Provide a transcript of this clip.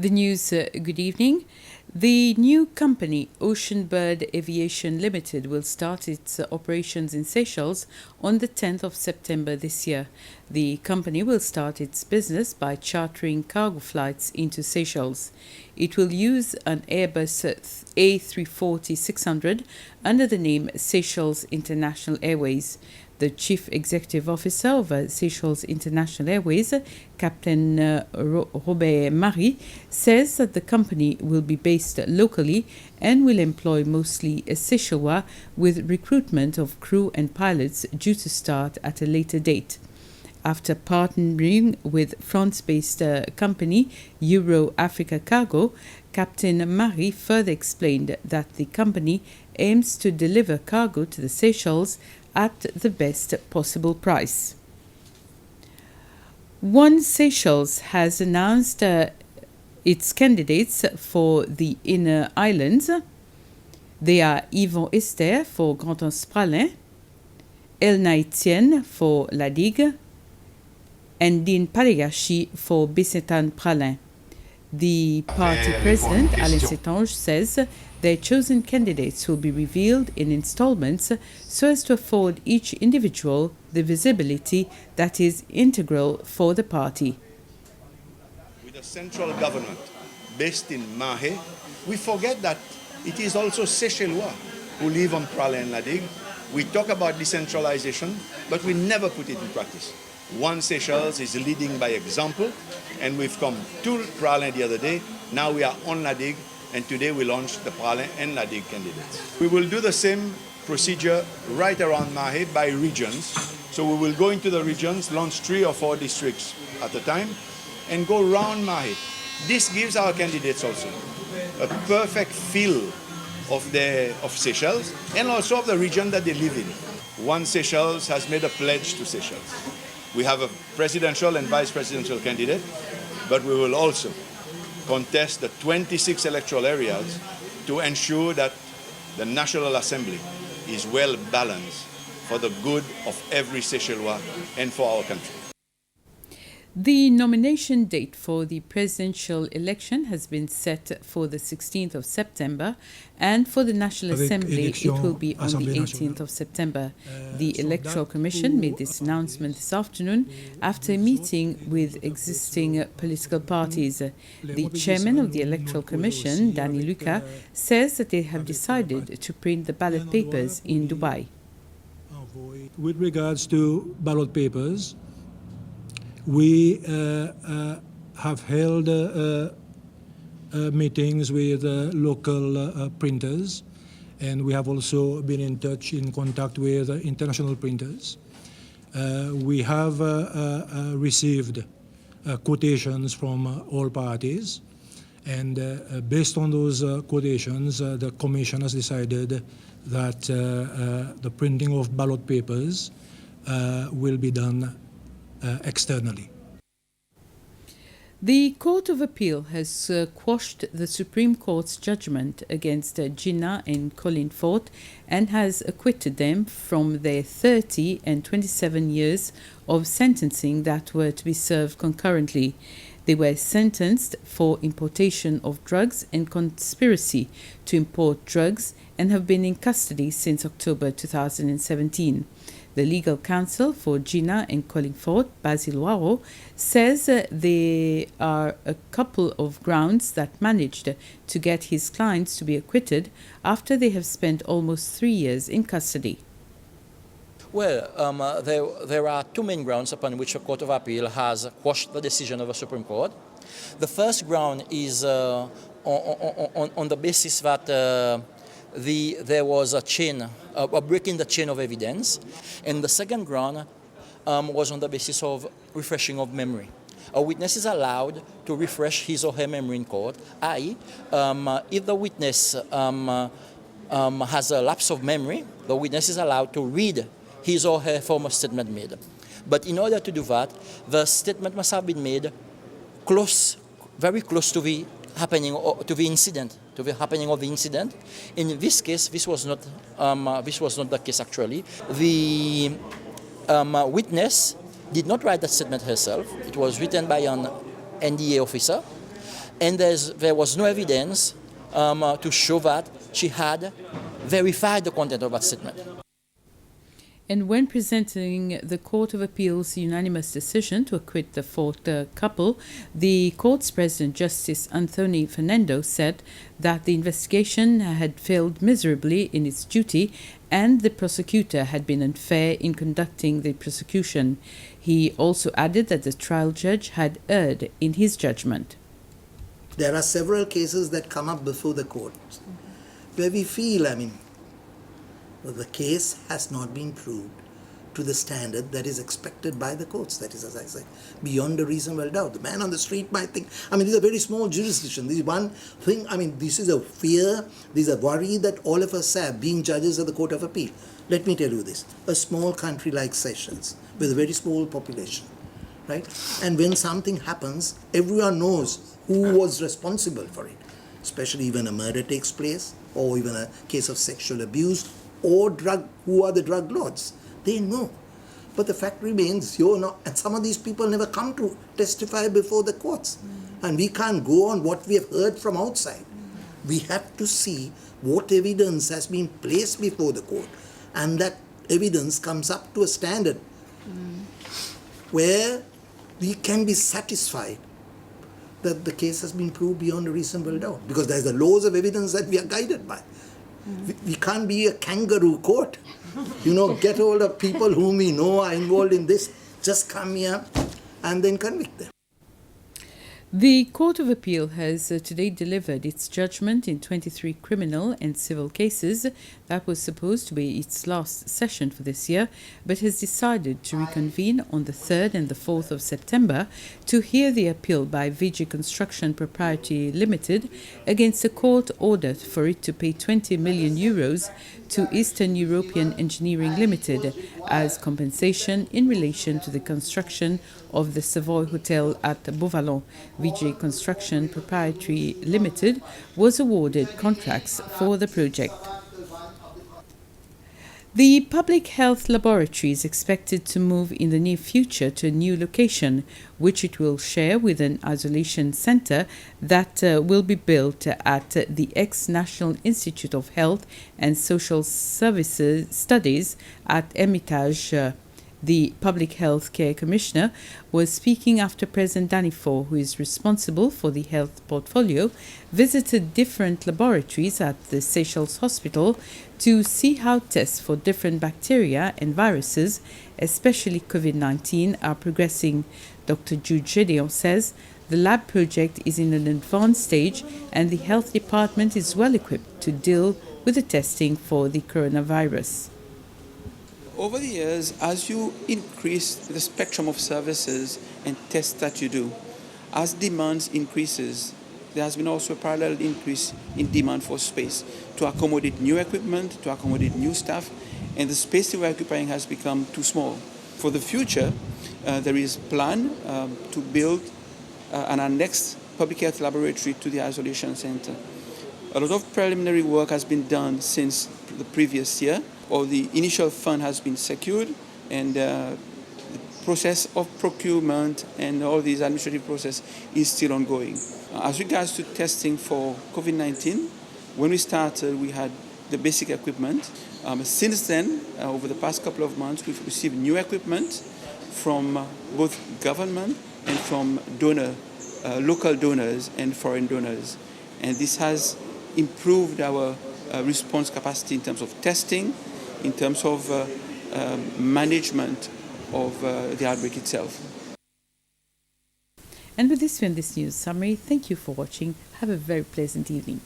The news, good evening. The new company, Oceanbird Aviation Limited, will start its operations in Seychelles on the 10th of September this year. The company will start its business by chartering cargo flights into Seychelles. It will use an Airbus A340-600 under the name Seychelles International Airways. The Chief Executive Officer of Seychelles International Airways, Captain Robert Marie, says that the company will be based locally and will employ mostly Seychellois, with recruitment of crew and pilots due to start at a later date. After partnering with France-based company Euro Africa Cargo, Captain Marie further explained that the company aims to deliver cargo to the Seychelles at the best possible price. One Seychelles has announced its candidates for the Inner Islands. They are Yvon Esther for Grand-Anse Pralin, Elna Etienne for La Digue, and Dean Palegashi for Bessetan Pralin. The party president, Alain Setange, says their chosen candidates will be revealed in installments so as to afford each individual the visibility that is integral for the party. With a central government based in Mahé, we forget that it is also Seychellois who live on Pralin and La Digue. We talk about decentralization, but we never put it in practice. One Seychelles is leading by example, and we've come to Pralin the other day. Now we are on La Digue, and today we launched the Pralin and La Digue candidates. We will do the same procedure right around Mahé by regions. So we will go into the regions, launch 3 or 4 districts at a time, and go round Mahé. This gives our candidates also a perfect feel of Seychelles and also of the region that they live in. One Seychelles has made a pledge to Seychelles. We have a presidential and vice presidential candidate, but we will also contest the 26 electoral areas to ensure that the National Assembly is well balanced for the good of every Seychellois and for our country. The nomination date for the presidential election has been set for the 16th of September, and for the National Assembly it will be on the 18th of September. The Electoral Commission made this announcement this afternoon after a meeting with existing political parties. The chairman of the Electoral Commission, Danny Luca, says that they have decided to print the ballot papers in Dubai. With regards to ballot papers, we have held meetings with local printers, and we have also been in contact with international printers. We have received quotations from all parties, and based on those quotations, the Commission has decided that the printing of ballot papers will be done externally. The Court of Appeal has quashed the Supreme Court's judgment against Jinnah and Colin Fort and has acquitted them from their 30 and 27 years of sentencing that were to be served concurrently. They were sentenced for importation of drugs and conspiracy to import drugs and have been in custody since October 2017. The legal counsel for Jinnah and Colin Fort, Basil Waro, says there are a couple of grounds that managed to get his clients to be acquitted after they have spent almost 3 years in custody. Well, there are 2 main grounds upon which the Court of Appeal has quashed the decision of the Supreme Court. The first ground is on the basis that there was a break in the chain of evidence, and the second ground was on the basis of refreshing of memory. A witness is allowed to refresh his or her memory in court, i.e., if the witness has a lapse of memory, the witness is allowed to read his or her former statement made. But in order to do that, the statement must have been made very close to the happening to the incident, to the happening of the incident. In this case, this was not the case actually. The witness did not write that statement herself. It was written by an NDA officer, and there was no evidence to show that she had verified the content of that statement. And when presenting the Court of Appeal's unanimous decision to acquit the Fort couple, the court's President Justice Anthony Fernando said that the investigation had failed miserably in its duty and the prosecutor had been unfair in conducting the prosecution. He also added that the trial judge had erred in his judgment. There are several cases that come up before the court where we feel, the case has not been proved to the standard that is expected by the courts. That is, as I said, beyond a reasonable doubt. The man on the street might think, this is a very small jurisdiction. This is one thing, this is a fear, this is a worry that all of us have, being judges of the Court of Appeal. Let me tell you this, a small country like Seychelles, with a very small population, right? And when something happens, everyone knows who was responsible for it, especially when a murder takes place, or even a case of sexual abuse, or who are the drug lords. They know. But the fact remains, and some of these people never come to testify before the courts. And we can't go on what we have heard from outside. We have to see what evidence has been placed before the court. And that evidence comes up to a standard where we can be satisfied that the case has been proved beyond a reasonable doubt. Because there's the laws of evidence that we are guided by. We can't be a kangaroo court. Get hold of people whom we know are involved in this, just come here and then convict them. The Court of Appeal has today delivered its judgment in 23 criminal and civil cases. That was supposed to be its last session for this year, but has decided to reconvene on the 3rd and the 4th of September to hear the appeal by Vijay Construction Proprietary Limited against a court order for it to pay 20 million euros to Eastern European Engineering Limited as compensation in relation to the construction of the Savoy Hotel at Beauvallon. Vijay Construction Proprietary Limited was awarded contracts for the project. The Public Health Laboratory is expected to move in the near future to a new location, which it will share with an isolation centre that will be built at the ex-National Institute of Health and Social Services Studies at Hermitage. The Public Health Care Commissioner was speaking after President Danifort, who is responsible for the health portfolio, visited different laboratories at the Seychelles Hospital to see how tests for different bacteria and viruses, especially COVID-19, are progressing. Dr. Jude Gédéon says the lab project is in an advanced stage and the health department is well equipped to deal with the testing for the coronavirus. Over the years, as you increase the spectrum of services and tests that you do, as demand increases, there has been also a parallel increase in demand for space to accommodate new equipment, to accommodate new staff, and the space that we're occupying has become too small. For the future, there is a plan to build an annexed public health laboratory to the isolation center. A lot of preliminary work has been done since the previous year, or the initial fund has been secured, and the process of procurement and all these administrative process is still ongoing. As regards to testing for COVID-19, when we started, we had the basic equipment. Since then, over the past couple of months, we've received new equipment from both government and from local donors and foreign donors. And this has improved our response capacity in terms of testing, in terms of management of the outbreak itself. And with this, we end this news summary. Thank you for watching. Have a very pleasant evening.